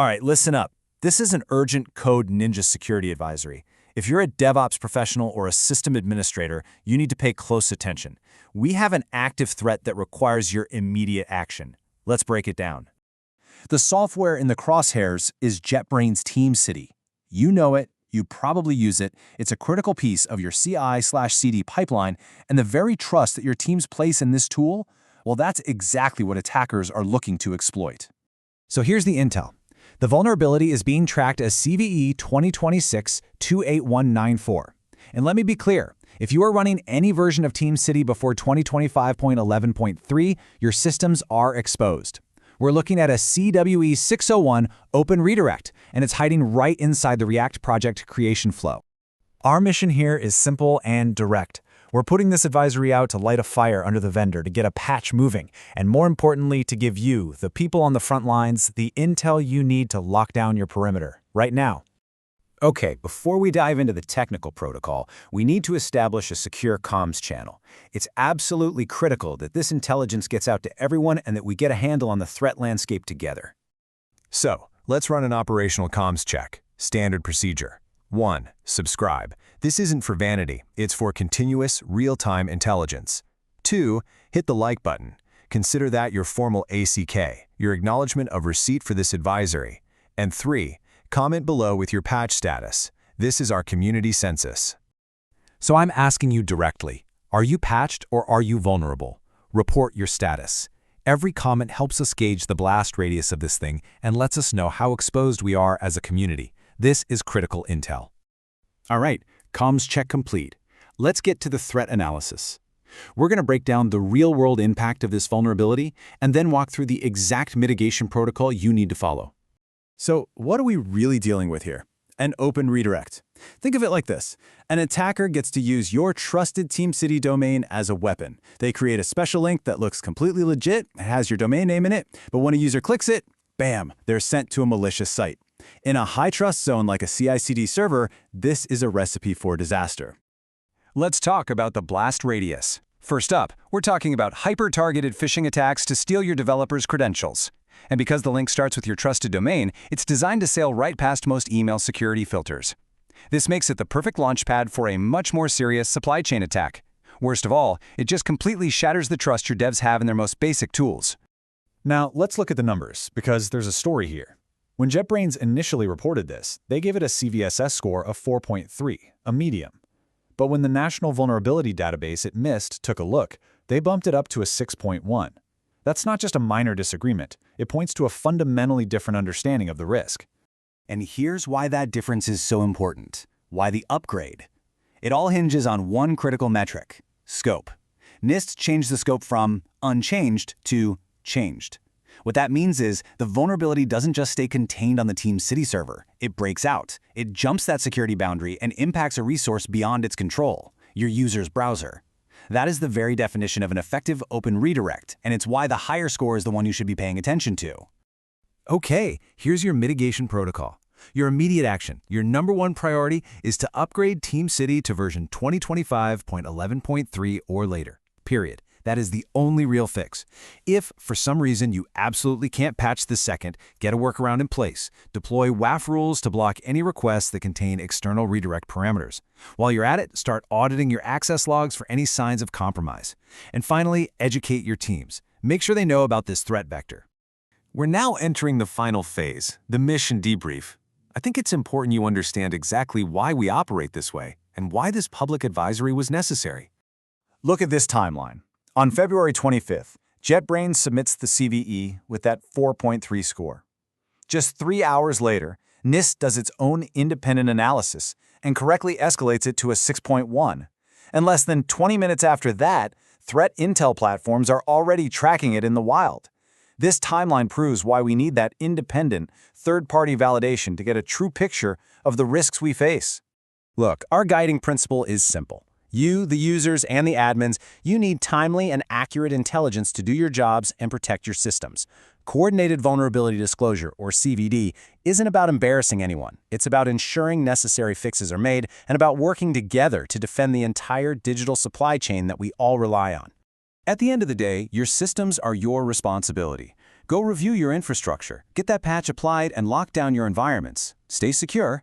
All right, listen up. This is an urgent code ninja security advisory. If you're a DevOps professional or a system administrator, you need to pay close attention. We have an active threat that requires your immediate action. Let's break it down. The software in the crosshairs is JetBrains TeamCity. You know it, you probably use it, it's a critical piece of your CI/CD pipeline, and the very trust that your teams place in this tool, well, that's exactly what attackers are looking to exploit. So here's the intel. The vulnerability is being tracked as CVE-2026-28194. And let me be clear, if you are running any version of TeamCity before 2025.11.3, your systems are exposed. We're looking at a CWE-601 Open Redirect, and it's hiding right inside the React project creation flow. Our mission here is simple and direct. We're putting this advisory out to light a fire under the vendor to get a patch moving, and more importantly, to give you, the people on the front lines, the intel you need to lock down your perimeter, right now. Okay, before we dive into the technical protocol, we need to establish a secure comms channel. It's absolutely critical that this intelligence gets out to everyone and that we get a handle on the threat landscape together. So, let's run an operational comms check. Standard procedure. 1. Subscribe. This isn't for vanity, it's for continuous, real-time intelligence. 2. Hit the like button. Consider that your formal ACK, your acknowledgement of receipt for this advisory. And 3. Comment below with your patch status. This is our community census. So I'm asking you directly, are you patched or are you vulnerable? Report your status. Every comment helps us gauge the blast radius of this thing and lets us know how exposed we are as a community. This is critical intel. All right, comms check complete. Let's get to the threat analysis. We're going to break down the real-world impact of this vulnerability and then walk through the exact mitigation protocol you need to follow. So, what are we really dealing with here? An open redirect. Think of it like this. An attacker gets to use your trusted TeamCity domain as a weapon. They create a special link that looks completely legit, has your domain name in it, but when a user clicks it, bam, they're sent to a malicious site. In a high-trust zone like a CI/CD server, this is a recipe for disaster. Let's talk about the blast radius. First up, we're talking about hyper-targeted phishing attacks to steal your developer's credentials. And because the link starts with your trusted domain, it's designed to sail right past most email security filters. This makes it the perfect launchpad for a much more serious supply chain attack. Worst of all, it just completely shatters the trust your devs have in their most basic tools. Now, let's look at the numbers, because there's a story here. When JetBrains initially reported this, they gave it a CVSS score of 4.3, a medium. But when the National Vulnerability Database it missed took a look, they bumped it up to a 6.1. That's not just a minor disagreement. It points to a fundamentally different understanding of the risk. And here's why that difference is so important. Why the upgrade. It all hinges on one critical metric: scope. NIST changed the scope from unchanged to changed. What that means is the vulnerability doesn't just stay contained on the TeamCity server. It breaks out. It jumps that security boundary and impacts a resource beyond its control, your user's browser. That is the very definition of an effective open redirect, and it's why the higher score is the one you should be paying attention to. Okay, here's your mitigation protocol. Your immediate action, your number one priority is to upgrade TeamCity to version 2025.11.3 or later, period. That is the only real fix. If, for some reason, you absolutely can't patch the second, get a workaround in place. Deploy WAF rules to block any requests that contain external redirect parameters. While you're at it, start auditing your access logs for any signs of compromise. And finally, educate your teams. Make sure they know about this threat vector. We're now entering the final phase, the mission debrief. I think it's important you understand exactly why we operate this way and why this public advisory was necessary. Look at this timeline. On February 25th, JetBrains submits the CVE with that 4.3 score. Just 3 hours later, NIST does its own independent analysis and correctly escalates it to a 6.1. And less than 20 minutes after that, threat intel platforms are already tracking it in the wild. This timeline proves why we need that independent, third-party validation to get a true picture of the risks we face. Look, our guiding principle is simple. You, the users, and the admins, you need timely and accurate intelligence to do your jobs and protect your systems. Coordinated Vulnerability Disclosure, or CVD, isn't about embarrassing anyone. It's about ensuring necessary fixes are made and about working together to defend the entire digital supply chain that we all rely on. At the end of the day, your systems are your responsibility. Go review your infrastructure, get that patch applied, and lock down your environments. Stay secure,